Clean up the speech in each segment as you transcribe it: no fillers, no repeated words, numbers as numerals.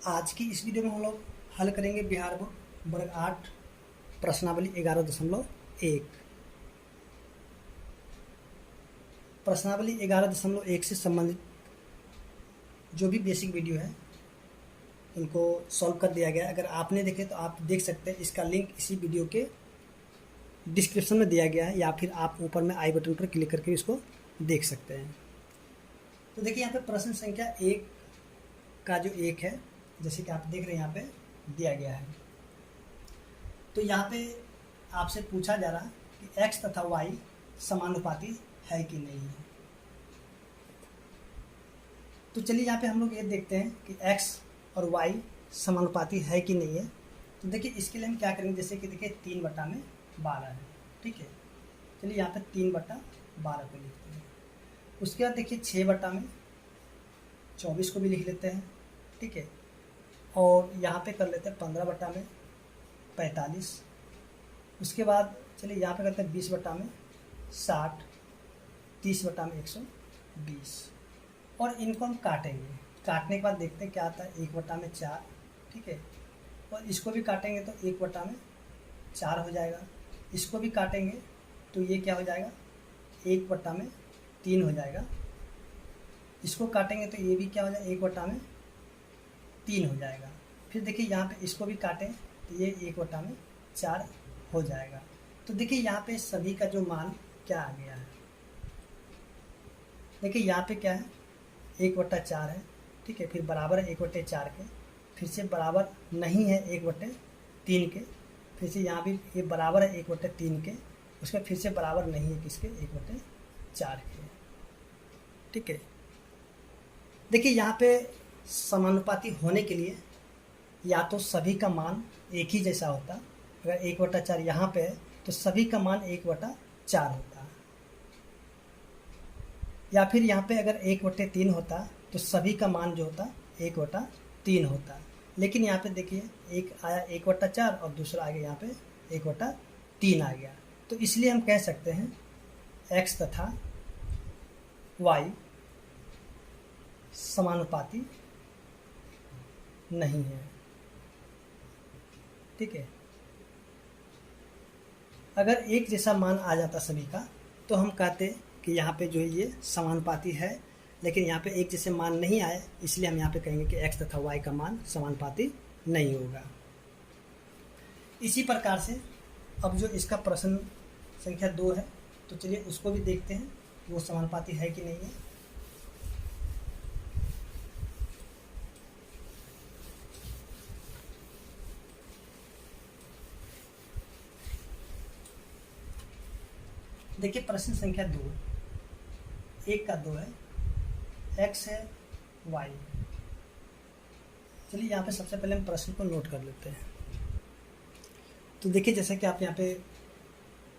आज की इस वीडियो में हम लोग हल करेंगे बिहार बोर्ड वर्ग 8 प्रश्नावली 11.1। प्रश्नावली 11.1 से संबंधित जो भी बेसिक वीडियो है इनको सॉल्व कर दिया गया है। अगर आपने देखे तो आप देख सकते हैं, इसका लिंक इसी वीडियो के डिस्क्रिप्शन में दिया गया है, या फिर आप ऊपर में आई बटन पर क्लिक करके इसको देख सकते हैं। तो देखिए यहाँ पे प्रश्न संख्या 1 का जो 1 है, जैसे कि आप देख रहे हैं यहाँ पे दिया गया है। तो यहाँ पे आपसे पूछा जा रहा है कि x तथा y समानुपाती है कि नहीं है। तो चलिए यहाँ पे हम लोग ये देखते हैं कि x और y समानुपाती है कि नहीं है। तो देखिए इसके लिए हम क्या करेंगे, जैसे कि देखिए 3/12 है, ठीक है। चलिए यहाँ पे 3/12 को लिखते हैं। उसके बाद देखिए 6/24 को भी लिख लेते हैं, ठीक है। और यहाँ पे कर लेते हैं 15/45। उसके बाद चलिए यहाँ पे करते हैं 20/60, 30/120। और इनको हम काटेंगे। काटने के बाद देखते हैं क्या आता है, 1/4, ठीक है। और इसको भी काटेंगे तो 1/4 हो जाएगा। इसको भी काटेंगे तो ये क्या हो जाएगा, 1/3 हो जाएगा। इसको काटेंगे तो ये भी क्या हो जाएगा, 1/3 हो जाएगा। फिर देखिए यहाँ पे इसको भी काटें तो ये 1/4 हो जाएगा। तो देखिए यहाँ पे सभी का जो मान क्या आ गया है, देखिए यहाँ पे क्या है, 1/4 है, ठीक है। फिर बराबर है 1/4 के, फिर से बराबर नहीं है 1/3 के, फिर से यहाँ भी ये बराबर है 1/3 के, उसका फिर से बराबर नहीं है किसके, 1/4 के, ठीक है। देखिए यहाँ पे समानुपाती होने के लिए या तो सभी का मान एक ही जैसा होता, अगर 1/4 यहाँ पे है तो सभी का मान 1/4 होता, या फिर यहाँ पे अगर 1/3 होता तो सभी का मान जो होता 1/3 होता। लेकिन यहाँ पे देखिए एक आया 1/4 और दूसरा आ गया यहाँ पे 1/3 आ गया। तो इसलिए हम कह सकते हैं x तथा y समानुपाती नहीं है, ठीक है। अगर एक जैसा मान आ जाता सभी का तो हम कहते कि यहाँ पे जो है ये समानुपाती है, लेकिन यहाँ पे एक जैसे मान नहीं आए, इसलिए हम यहाँ पे कहेंगे कि x तथा y का मान समानुपाती नहीं होगा। इसी प्रकार से अब जो इसका प्रश्न संख्या 2 है, तो चलिए उसको भी देखते हैं वो समानुपाती है कि नहीं है। देखिए प्रश्न संख्या 2, 1 का 2 है, x है, y है। चलिए यहाँ पे सबसे पहले हम प्रश्न को नोट कर लेते हैं। तो देखिए जैसे कि आप यहाँ पे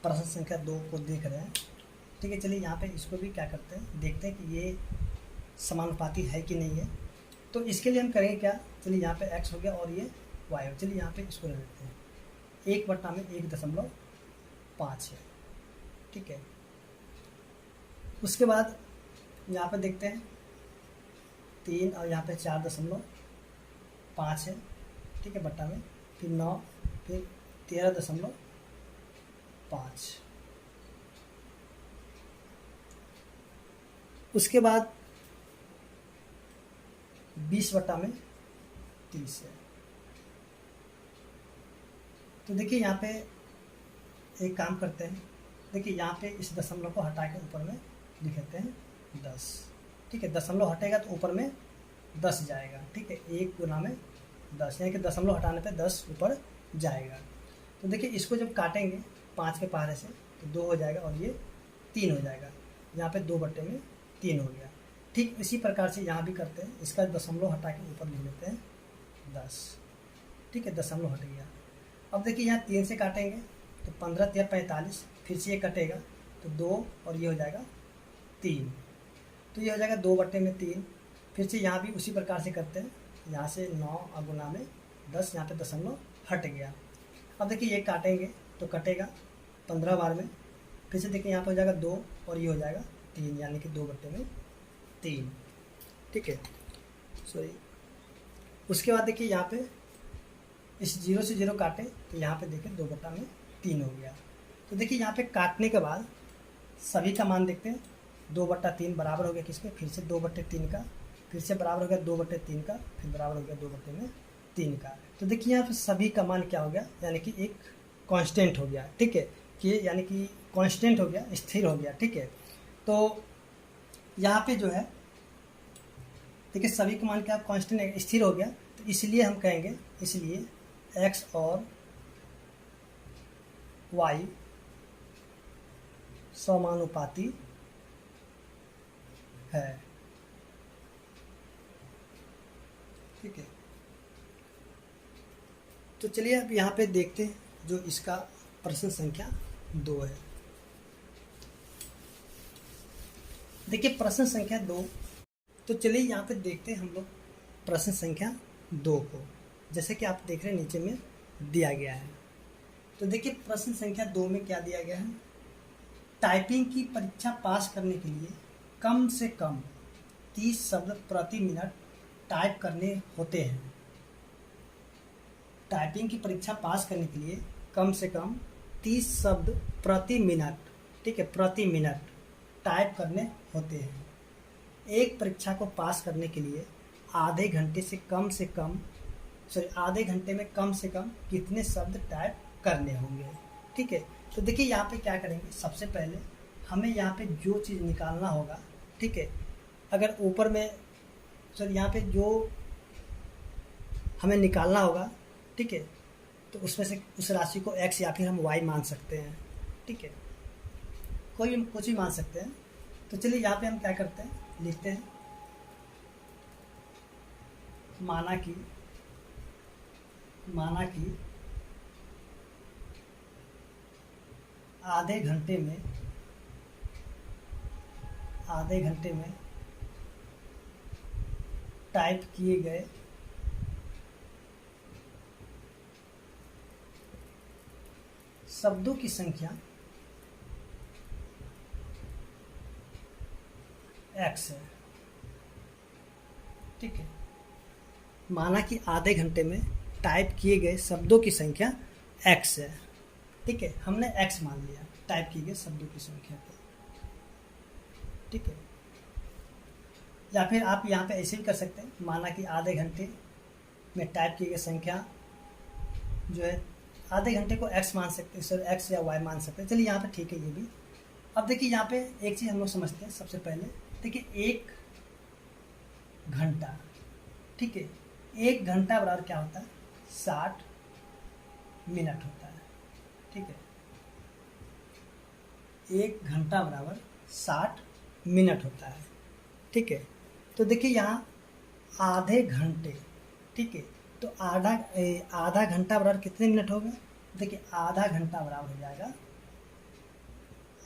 प्रश्न संख्या 2 को देख रहे हैं, ठीक है। चलिए यहाँ पे इसको भी क्या करते हैं, देखते हैं कि ये समानुपाती है कि नहीं है। तो इसके लिए हम करेंगे क्या, चलिए यहाँ पे x हो गया और ये y हो, चलिए यहाँ पे इसको ले लेते हैं, 1/1.5 है, ठीक है। उसके बाद यहाँ पे देखते हैं 3 और यहाँ पे 4.5 है, ठीक है, बट्टा में, फिर 9, फिर 13.5। उसके बाद 20/30 है। तो देखिए यहाँ पे एक काम करते हैं, देखिए यहाँ पे इस दशमलव को हटा के ऊपर में लिख लेते हैं 10, ठीक है। दशमलव हटेगा तो ऊपर में 10 जाएगा, ठीक है। 1 गुना में 10, यानी कि दशमलव हटाने पे 10 ऊपर जाएगा। तो देखिए इसको जब काटेंगे 5 के पहाड़े से तो 2 हो जाएगा और ये 3 हो जाएगा, यहाँ पे 2/3 हो गया। ठीक इसी प्रकार से यहाँ भी करते हैं, इसका दशमलव हटा के ऊपर लिख लेते हैं 10, ठीक है, दशमलव हट गया। अब देखिए यहाँ 3 से काटेंगे तो 15×3=45, फिर से ये कटेगा तो 2 और ये हो जाएगा 3, तो ये हो जाएगा 2/3। फिर से यहाँ भी उसी प्रकार से करते हैं, यहाँ से 9 और गुना में 10, यहाँ पे दशमलव हट गया। अब देखिए ये काटेंगे तो कटेगा 15 बार में, फिर से देखिए यहाँ पे हो जाएगा 2 और ये हो जाएगा 3, यानी कि 2/3, ठीक है, सॉरी। उसके बाद देखिए यहाँ पे इस 0 से 0 काटे तो यहाँ पे देखिए 2/3 हो गया। तो देखिए यहाँ पे काटने के बाद सभी का मान देखते हैं, 2/3 बराबर हो गया किसके, फिर से 2/3 का, फिर से बराबर हो गया 2/3 का, फिर बराबर हो गया 2/3 का। तो देखिए यहाँ पे सभी का मान क्या हो गया, यानी कि एक कांस्टेंट हो गया, ठीक है, कि यानी कि कांस्टेंट हो गया, स्थिर हो गया, ठीक है। तो यहाँ पे जो है देखिए सभी का मान क्या कांस्टेंट स्थिर हो गया, तो इसलिए हम कहेंगे, इसलिए x और y समानुपाती है, ठीक है। तो चलिए अब यहाँ पे देखते हैं जो इसका प्रश्न संख्या 2 है। देखिए प्रश्न संख्या 2, तो चलिए यहाँ पे देखते हैं हम लोग प्रश्न संख्या 2 को। जैसे कि आप देख रहे हैं नीचे में दिया गया है। तो देखिए प्रश्न संख्या 2 में क्या दिया गया है, टाइपिंग की परीक्षा पास करने के लिए कम से कम 30 शब्द प्रति मिनट टाइप करने होते हैं। टाइपिंग की परीक्षा पास करने के लिए कम से कम 30 शब्द प्रति मिनट, ठीक है, प्रति मिनट टाइप करने होते हैं। एक परीक्षा को पास करने के लिए आधे घंटे में कम से कम कितने शब्द टाइप करने होंगे, ठीक है। तो देखिए यहाँ पे क्या करेंगे, सबसे पहले हमें यहाँ पे जो चीज़ निकालना होगा, ठीक है, अगर ऊपर में यहाँ पे जो हमें निकालना होगा, ठीक है, तो उसमें से उस राशि को x या फिर हम y मान सकते हैं, ठीक है, कोई कुछ भी मान सकते हैं। तो चलिए यहाँ पे हम क्या करते हैं, लिखते हैं माना कि आधे घंटे में टाइप किए गए शब्दों की संख्या x है, ठीक है। माना कि आधे घंटे में टाइप किए गए शब्दों की संख्या x है, ठीक है, हमने x मान लिया टाइप किए गए शब्दों की संख्या को, ठीक है। या फिर आप यहाँ पे ऐसे भी कर सकते हैं, माना कि आधे घंटे में टाइप की गई संख्या जो है, आधे घंटे को x मान सकते हैं, सर x या y मान सकते हैं। चलिए यहाँ पे ठीक है ये भी। अब देखिए यहाँ पे एक चीज़ हम लोग समझते हैं। सबसे पहले देखिए 1 घंटा, ठीक है, 1 घंटा बराबर क्या होता है, 60 मिनट होता है, ठीक है। 1 घंटा बराबर 60 मिनट होता है, ठीक है। तो देखिए यहाँ आधे घंटे, ठीक है, तो आधा घंटा बराबर कितने मिनट हो गए, देखिए आधा घंटा बराबर हो जाएगा,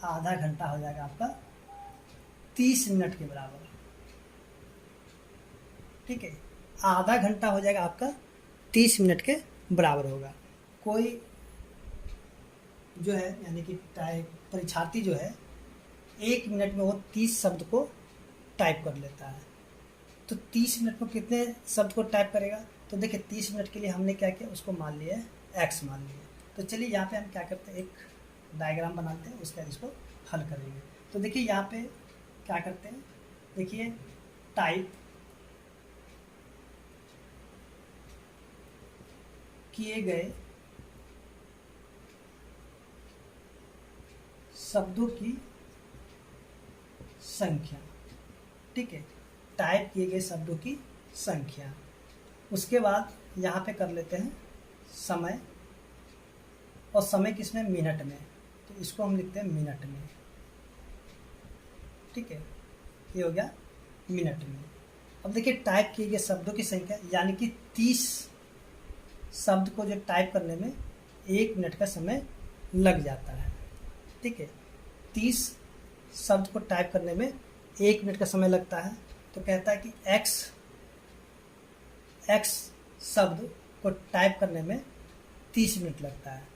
आधा घंटा हो जाएगा आपका 30 मिनट के बराबर, ठीक है। आधा घंटा हो जाएगा आपका 30 मिनट के बराबर होगा। कोई जो है यानी कि परीक्षार्थी जो है 1 मिनट में वो 30 शब्द को टाइप कर लेता है। तो 30 मिनट में कितने शब्द को टाइप करेगा, तो देखिए 30 मिनट के लिए हमने क्या किया, उसको मान लिया है x मान लिया। तो चलिए यहाँ पे हम क्या करते हैं, एक डायग्राम बनाते हैं, उसके बाद इसको हल करेंगे। तो देखिए यहाँ पे क्या करते हैं, देखिए टाइप किए गए शब्दों की संख्या, ठीक है, टाइप किए गए शब्दों की संख्या। उसके बाद यहाँ पे कर लेते हैं समय, और समय किसमें, मिनट में, तो इसको हम लिखते हैं मिनट में, ठीक है, ये हो गया मिनट में। अब देखिए टाइप किए गए शब्दों की संख्या, यानी कि 30 शब्द को जो टाइप करने में 1 मिनट का समय लग जाता है, ठीक है। 30 शब्द को टाइप करने में 1 मिनट का समय लगता है। तो कहता है कि x शब्द को टाइप करने में 30 मिनट लगता है।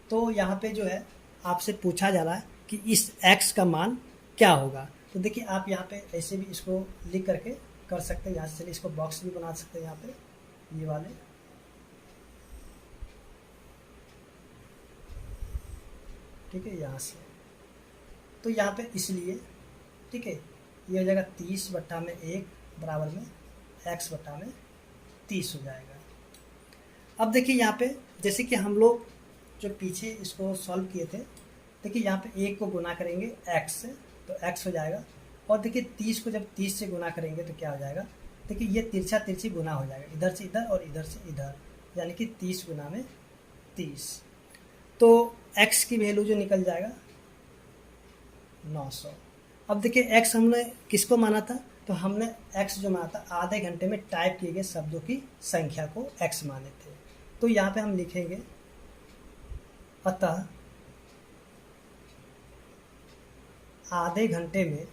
तो यहाँ पे जो है आपसे पूछा जा रहा है कि इस x का मान क्या होगा। तो देखिए आप यहाँ पे ऐसे भी इसको लिख करके कर सकते हैं। यहाँ से चलिए इसको बॉक्स भी बना सकते हैं यहाँ पे, ये वाले, ठीक है, यहाँ से। तो यहाँ पे इसलिए, ठीक है, ये हो जाएगा 30/1 बराबर में x बटा में 30 हो जाएगा। अब देखिए यहाँ पे जैसे कि हम लोग जो पीछे इसको सॉल्व किए थे, देखिए यहाँ पे 1 को गुना करेंगे x से तो x हो जाएगा, और देखिए 30 को जब 30 से गुना करेंगे तो क्या हो जाएगा, देखिए ये तिरछा तिरछी गुना हो जाएगा, इधर से इधर और इधर से इधर, यानी कि 30 गुना में 30। तो x की वैल्यू जो निकल जाएगा 900। अब देखिए x हमने किसको माना था, तो हमने x जो माना था आधे घंटे में टाइप किए गए शब्दों की संख्या को x माने थे। तो यहाँ पे हम लिखेंगे अतः आधे घंटे में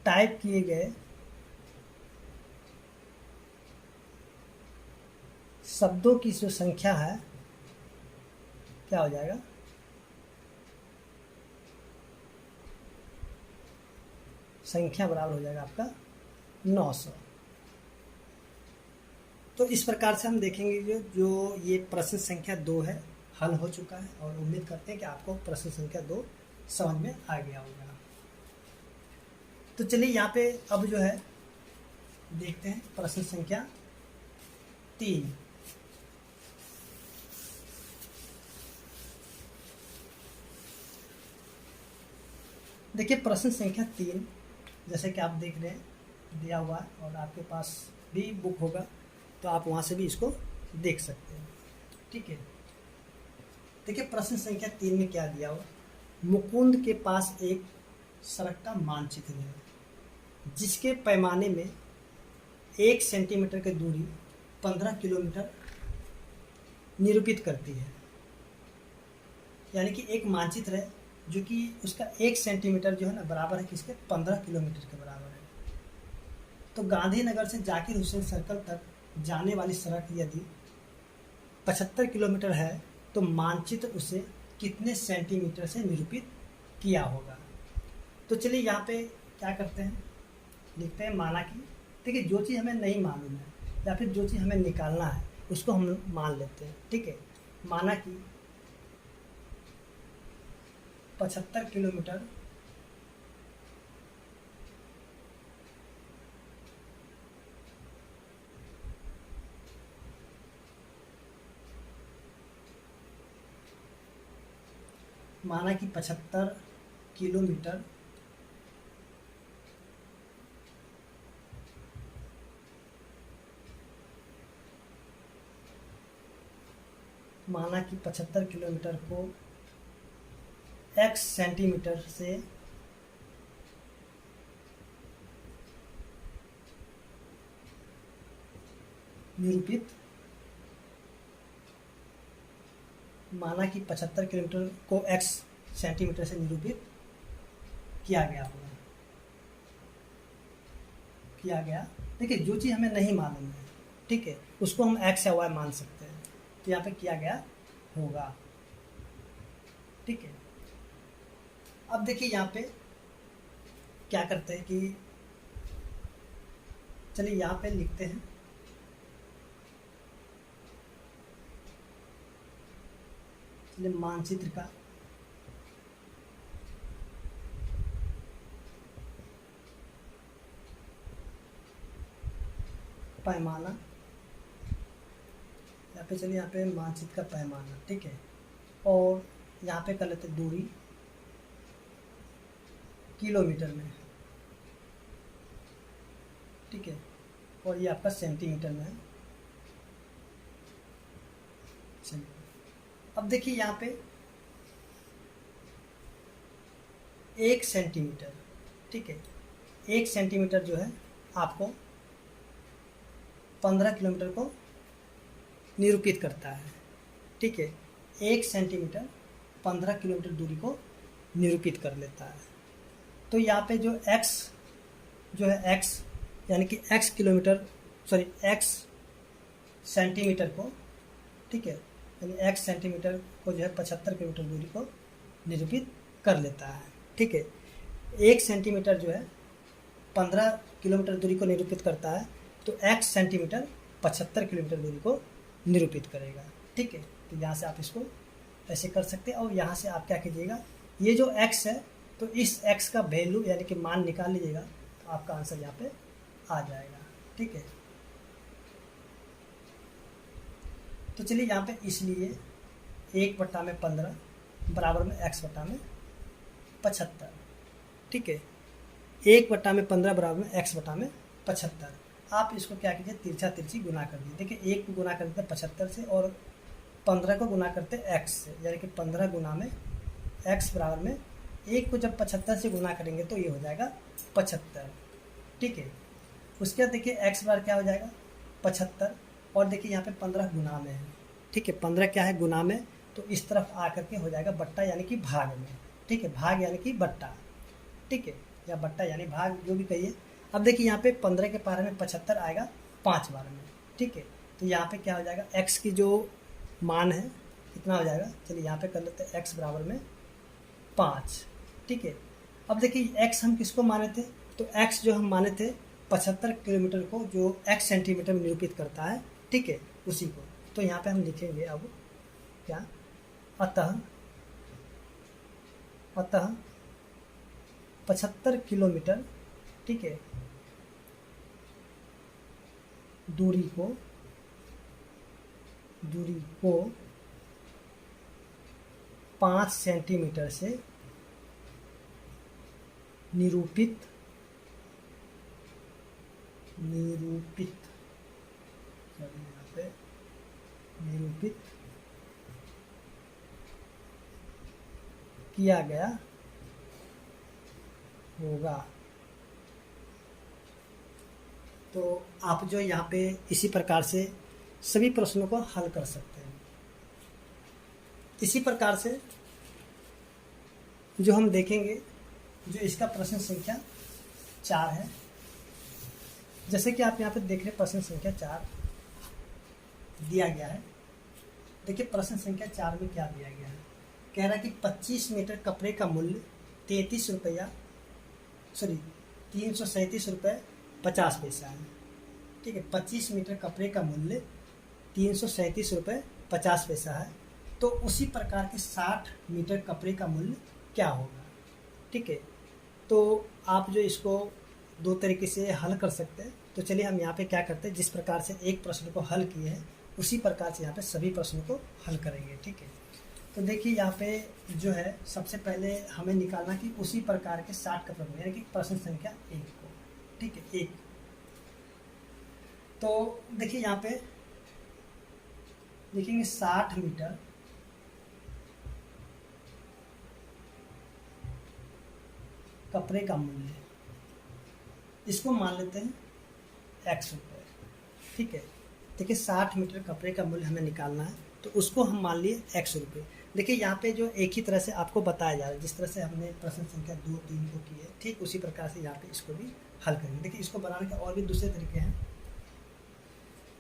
टाइप किए गए शब्दों की जो संख्या है क्या हो जाएगा, संख्या बराबर हो जाएगा आपका 900। तो इस प्रकार से हम देखेंगे जो ये प्रश्न संख्या 2 है हल हो चुका है, और उम्मीद करते हैं कि आपको प्रश्न संख्या 2 समझ में आ गया होगा। तो चलिए यहाँ पे अब जो है देखते हैं प्रश्न संख्या 3। देखिए प्रश्न संख्या 3 जैसे कि आप देख रहे हैं दिया हुआ है, और आपके पास भी बुक होगा तो आप वहाँ से भी इसको देख सकते हैं, ठीक है। देखिए प्रश्न संख्या 3 में क्या दिया हुआ, मुकुंद के पास एक सड़क का मानचित्र है जिसके पैमाने में 1 सेंटीमीटर की दूरी 15 किलोमीटर निरूपित करती है। यानी कि एक मानचित्र है जो कि उसका 1 सेंटीमीटर जो है ना बराबर है किसके, 15 किलोमीटर के बराबर है। तो गांधीनगर से जाकिर हुसैन सर्कल तक जाने वाली सड़क यदि 75 किलोमीटर है तो मानचित्र उसे कितने सेंटीमीटर से निरूपित किया होगा। तो चलिए यहाँ पे क्या करते हैं, लिखते हैं माना कि, देखिए जो चीज़ हमें नहीं मालूम है या फिर जो चीज़ हमें निकालना है उसको हम मान लेते हैं, ठीक है। माना कि 75 किलोमीटर माना कि 75 किलोमीटर माना कि 75 किलोमीटर को x सेंटीमीटर से निरूपित, माना कि 75 किलोमीटर को x सेंटीमीटर से निरूपित किया गया होगा, किया गया। देखिए जो चीज़ हमें नहीं मालूम है, ठीक है, उसको हम x या y मान सकते हैं। तो यहाँ पे किया गया होगा, ठीक है। अब देखिए यहाँ पे क्या करते हैं कि चलिए यहाँ पे लिखते हैं चलिए मानचित्र का पैमाना, यहाँ पे चलिए यहाँ पे मानचित्र का पैमाना, ठीक है, और यहाँ पे कर लेते दूरी किलोमीटर में, ठीक है, और ये आपका सेंटीमीटर में है। चलिए अब देखिए यहाँ पे 1 सेंटीमीटर, ठीक है, 1 सेंटीमीटर जो है आपको 15 किलोमीटर को निरूपित करता है, ठीक है। 1 सेंटीमीटर 15 किलोमीटर दूरी को निरूपित कर लेता है। तो यहाँ पे जो x जो है x यानी कि x kilometre sorry x centimetre को, ठीक है, यानी x सेंटीमीटर को जो है 75 किलोमीटर दूरी को निरूपित कर लेता है, ठीक है। 1 सेंटीमीटर जो है 15 किलोमीटर दूरी को निरूपित करता है तो x सेंटीमीटर 75 किलोमीटर दूरी को निरूपित करेगा। ठीक है, तो यहाँ से आप इसको ऐसे कर सकते हैं और यहाँ से आप क्या कीजिएगा, ये जो x है तो इस x का वैल्यू यानी कि मान निकाल लीजिएगा तो आपका आंसर यहाँ पे आ जाएगा। ठीक है, तो चलिए यहाँ पे इसलिए 1/15 बराबर में x बटा में 75। ठीक है, 1/15 बराबर में x बटा में 75। आप इसको क्या कीजिए, तिरछा तिरछी गुना कर दीजिए। देखिए 1 को गुना करते 75 से और 15 को गुना करते x से, यानी कि 15 गुना में x बराबर में 1 को जब 75 से गुना करेंगे तो ये हो जाएगा 75। ठीक है, उसके बाद देखिए x बार क्या हो जाएगा 75 और देखिए यहाँ पे 15 गुना में है। ठीक है, 15 क्या है गुना में, तो इस तरफ आकर के हो जाएगा बट्टा यानी कि भाग में। ठीक है, भाग यानी कि बट्टा। ठीक है, या बट्टा यानी भाग, जो भी कहिए। अब देखिए यहाँ पे 15 के पारे में 75 आएगा 5 बार में। ठीक है, तो यहाँ पे क्या हो जाएगा, x की जो मान है कितना हो जाएगा, चलिए यहाँ पे कर लेते हैं x बराबर में 5। ठीक है, अब देखिए x हम किसको माने थे, तो x जो हम माने थे 75 किलोमीटर को, जो x सेंटीमीटर में निरूपित करता है। ठीक है, उसी को तो यहाँ पे हम लिखेंगे अब क्या, अतः 75 किलोमीटर, ठीक है, दूरी को 5 सेंटीमीटर से निरूपित यहाँ पे निरूपित किया गया होगा। तो आप जो यहाँ पे इसी प्रकार से सभी प्रश्नों को हल कर सकते हैं। इसी प्रकार से जो हम देखेंगे, जो इसका प्रश्न संख्या 4 है, जैसे कि आप यहाँ पे देख रहे प्रश्न संख्या 4 दिया गया है। देखिए प्रश्न संख्या 4 में क्या दिया गया है, कह रहा है कि 25 मीटर कपड़े का मूल्य 337 रुपये 50 पैसा है। ठीक है, 25 मीटर कपड़े का मूल्य 337 रुपये 50 पैसा है, तो उसी प्रकार के 60 मीटर कपड़े का मूल्य क्या होगा। ठीक है, तो आप जो इसको दो तरीके से हल कर सकते हैं। तो चलिए हम यहाँ पे क्या करते हैं, जिस प्रकार से एक प्रश्न को हल किए हैं उसी प्रकार से यहाँ पे सभी प्रश्नों को हल करेंगे। ठीक है, तो देखिए यहाँ पे जो है सबसे पहले हमें निकालना कि उसी प्रकार के 60 का प्रश्न, यानी कि प्रश्न संख्या 1 को। ठीक है, 1, तो देखिए यहाँ पे देखेंगे 60 मीटर कपड़े का मूल्य, इसको मान लेते हैं x रुपये। ठीक है, देखिए 60 मीटर कपड़े का मूल्य हमें निकालना है, तो उसको हम मान लिए x रुपये। देखिए यहाँ पे जो एक ही तरह से आपको बताया जा रहा है, जिस तरह से हमने प्रश्न संख्या 2, 3 को किए, ठीक उसी प्रकार से यहाँ पे इसको भी हल करेंगे। देखिए इसको बनाने के और भी दूसरे तरीके हैं।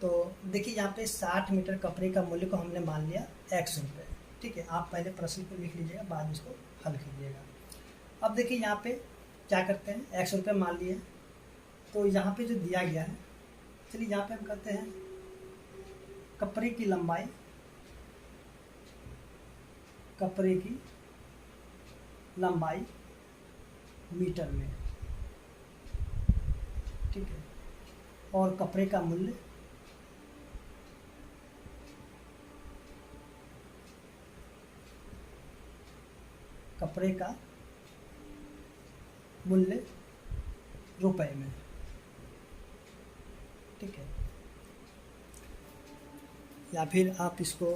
तो देखिए यहाँ पे 60 मीटर कपड़े का मूल्य को हमने मान लिया x रुपये। ठीक है, आप पहले प्रश्न को लिख लीजिएगा, बाद में इसको हल कीजिएगा। अब देखिए यहाँ पे क्या करते हैं, x रुपये मान लिए, तो यहाँ पे जो दिया गया है, चलिए यहाँ पे हम करते हैं कपड़े की लंबाई मीटर में। ठीक है, और कपड़े का मूल्य रुपए में। ठीक है, या फिर आप इसको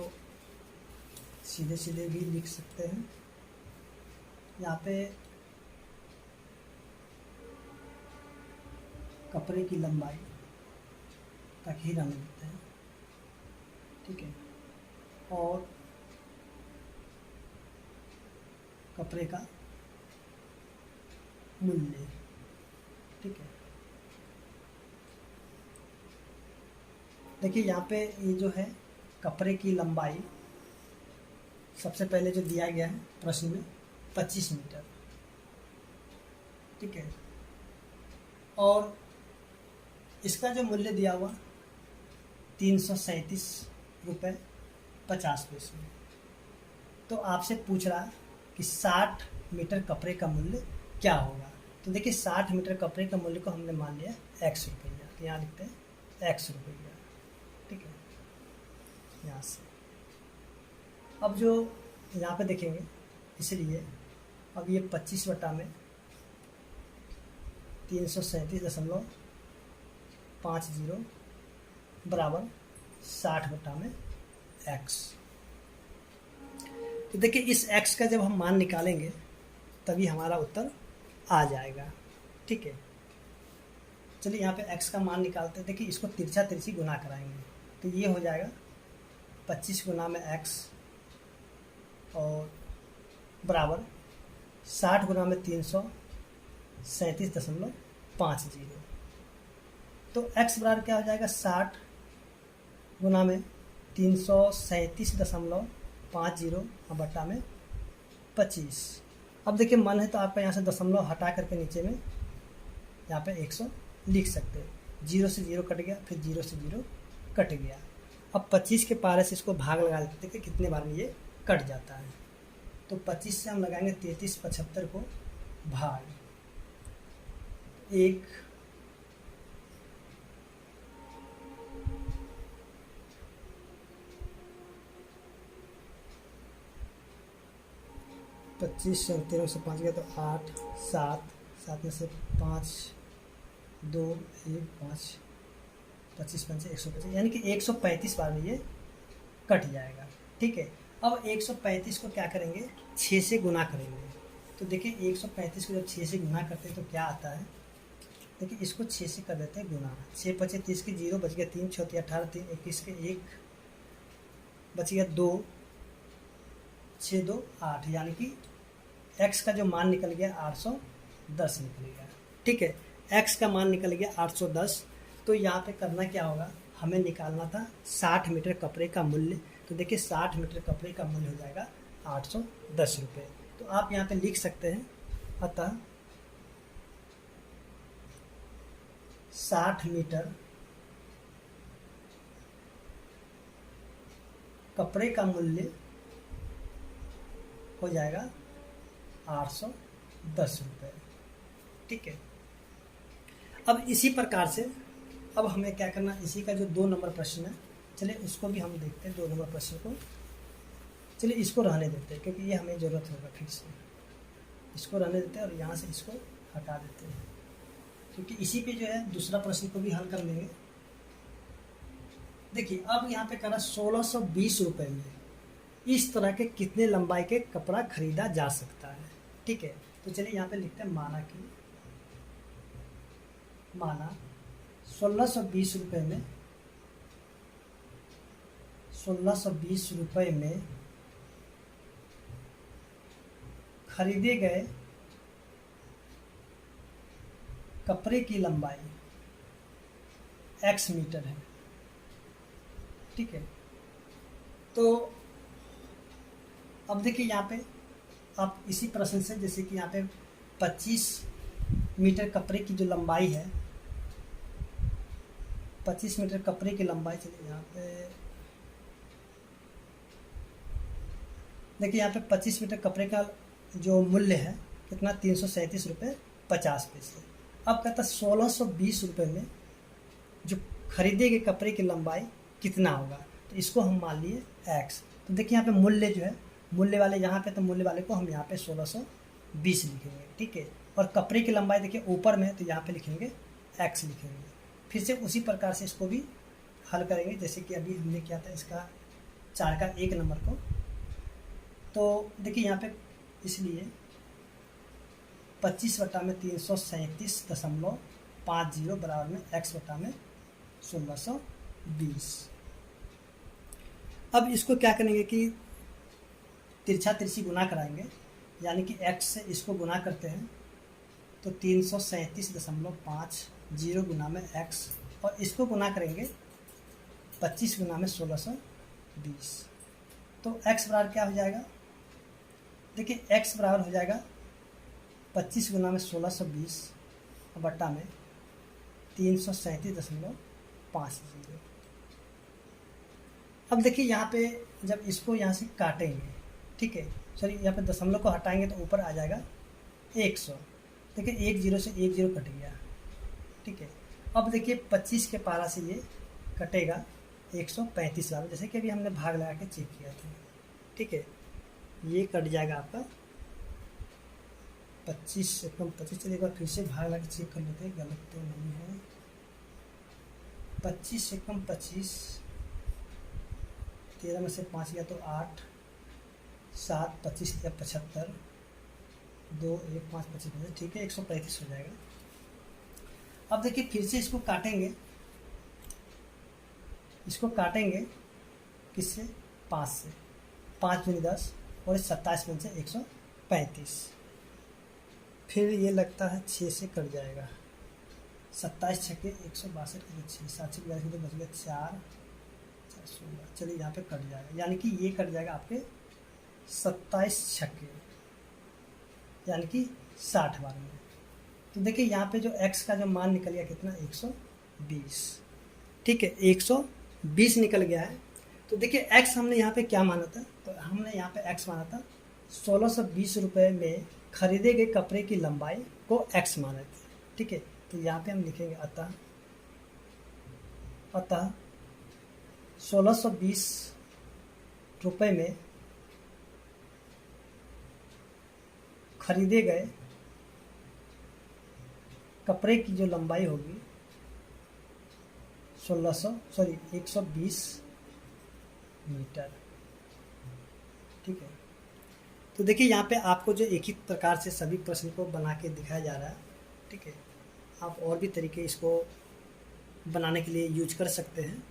सीधे सीधे भी लिख सकते हैं। यहाँ पे कपड़े की लंबाई का घेरा लेते हैं। ठीक है, और कपड़े का मूल्य। ठीक है, देखिए यहाँ पे ये जो है कपड़े की लंबाई, सबसे पहले जो दिया गया है प्रश्न में 25 मीटर। ठीक है, और इसका जो मूल्य दिया हुआ 337 रुपये 50 पैसे। तो आपसे पूछ रहा कि 60 मीटर कपड़े का मूल्य क्या होगा। तो देखिए 60 मीटर कपड़े का मूल्य को हमने मान लिया x रुपया, तो यहाँ लिखते हैं x रुपया, ठीक है। यहाँ से अब जो यहाँ पे देखेंगे, इसलिए अब ये 25 बटा में 337.50 बराबर 60 बटा में x। तो देखिए इस x का जब हम मान निकालेंगे तभी हमारा उत्तर आ जाएगा, ठीक है। चलिए यहाँ पे x का मान निकालते हैं। देखिए इसको तिरछा तिरछी गुना कराएंगे तो ये हो जाएगा 25 गुना में x और बराबर 60 गुना में 337.50। तो x बराबर क्या हो जाएगा 60 गुना में 337.50 बटा में 25। अब देखिए मन है तो आपका यहाँ से दशमलव हटा करके नीचे में यहाँ पे 100 लिख सकते हैं। 0 से 0 कट गया, फिर 0 से 0 कट गया। अब 25 के पारे से इसको भाग लगा लेते हैं, कितने बार में ये कट जाता है। तो 25 से हम लगाएंगे 3375 को भाग 1, 25 से 13 से 5 गया तो 8, 7, 7 में से 5, 2, 1, 5, 25 पंचे 125, यानी कि 135 बार में ये कट जाएगा, ठीक है। अब 135 को क्या करेंगे 6 से गुना करेंगे। तो देखिए 135 को जब 6 से गुना करते हैं तो क्या आता है, देखिए इसको 6 से कर देते हैं गुना। 6 पचे 30 के 0 बच गया, 3 6 18, 3 21 के 1 बच गया 2, 6 2 8, यानी कि x का जो मान निकल गया 810 निकल गया, ठीक है। x का मान निकल गया 810। तो यहाँ पे करना क्या होगा, हमें निकालना था 60 मीटर कपड़े का मूल्य। तो देखिए 60 मीटर कपड़े का मूल्य हो जाएगा 810 रुपये। तो आप यहाँ पे लिख सकते हैं, अतः 60 मीटर कपड़े का मूल्य हो जाएगा 810 रुपये, ठीक है। अब इसी प्रकार से अब हमें क्या करना, इसी का जो 2 नंबर प्रश्न है, चलिए उसको भी हम देखते हैं। 2 नंबर प्रश्न को चलिए इसको रहने देते हैं क्योंकि ये हमें ज़रूरत होगा, फिर से इसको रहने देते हैं और यहाँ से इसको हटा देते हैं क्योंकि इसी पे जो है दूसरा प्रश्न को भी हल कर लेंगे। देखिए अब यहाँ पे करा 1620 रुपये में इस तरह के कितने लंबाई के कपड़ा खरीदा जा सकता है, ठीक है। तो चलिए यहाँ पे लिखते हैं माना 1620 रुपये में 1620 रुपये में खरीदे गए कपड़े की लंबाई x मीटर है, ठीक है। तो अब देखिए यहाँ पे आप इसी प्रश्न से, जैसे कि यहाँ पे 25 मीटर कपड़े की जो लंबाई है, 25 मीटर कपड़े की लंबाई, चलिए यहाँ पे देखिए यहाँ पे 25 मीटर कपड़े का जो मूल्य है कितना 337 रुपये 50 पैसे। अब कहता 1620 रुपये में जो खरीदे गए कपड़े की लंबाई कितना होगा, तो इसको हम मान लिए x। तो देखिए यहाँ पे मूल्य जो है, मूल्य वाले यहाँ पे, तो मूल्य वाले को हम यहाँ पे 1620 लिखेंगे, ठीक है। और कपड़े की लंबाई देखिए ऊपर में, तो यहाँ पे लिखेंगे x लिखेंगे। फिर से उसी प्रकार से इसको भी हल करेंगे जैसे कि अभी हमने किया था इसका 4 का 1 नंबर को। तो देखिए यहाँ पे इसलिए 25 बटा में 337.50 बराबर में x बटा में 1620। अब इसको क्या करेंगे कि तिरछा तिरछी गुना कराएंगे, यानी कि x से इसको गुना करते हैं तो 337.50 गुना में x, और इसको गुना करेंगे 25 गुना में 1620। तो x बराबर क्या हो जाएगा, देखिए x बराबर हो जाएगा 25 गुना में 1620 बट्टा में 337.50। अब देखिए यहाँ पे जब इसको यहाँ से काटेंगे, ठीक है, सॉरी यहाँ पे दशमलव को हटाएंगे तो ऊपर आ जाएगा 100। देखिए 1 0 से 1 0 कट गया, ठीक है। अब देखिए 25 के पारा से ये कटेगा 135 वाला, जैसे कि अभी हमने भाग लगा के चेक किया था, ठीक है। ये कट जाएगा आपका 25 से कम 25। चलिए एक बार फिर से भाग लगा के चेक कर लेते हैं, गलत तो नहीं है। 25 से कम 25, 13 में से 5 गया तो 8, 7, 25 या 75, 2 1 5 25, ठीक है, 135 हो जाएगा। अब देखिए फिर से इसको काटेंगे, किससे, 5 से, 5 दूनी 10 और 27 में से 135। फिर ये लगता है 6 से कट जाएगा, 27 छक्के 162 के 6, 7 से बच गया 4, 16। चलिए यहाँ पे कट जाएगा, यानी कि ये कट जाएगा आपके 27 छक्के, यानी कि 60 बार में। तो देखिए यहाँ पे जो x का जो मान निकल गया कितना, 120, ठीक है, 120 निकल गया है। तो देखिए x हमने यहाँ पे क्या माना था, तो हमने यहाँ पे x माना था 1620 रुपये में खरीदे गए कपड़े की लंबाई को x माने थे, ठीक है। तो यहाँ पे हम लिखेंगे अतः 1620 रुपये में खरीदे गए कपड़े की जो लंबाई होगी 120 मीटर, ठीक है। तो देखिए यहाँ पे आपको जो एक ही प्रकार से सभी प्रश्न को बना के दिखाया जा रहा है, ठीक है। आप और भी तरीके इसको बनाने के लिए यूज कर सकते हैं।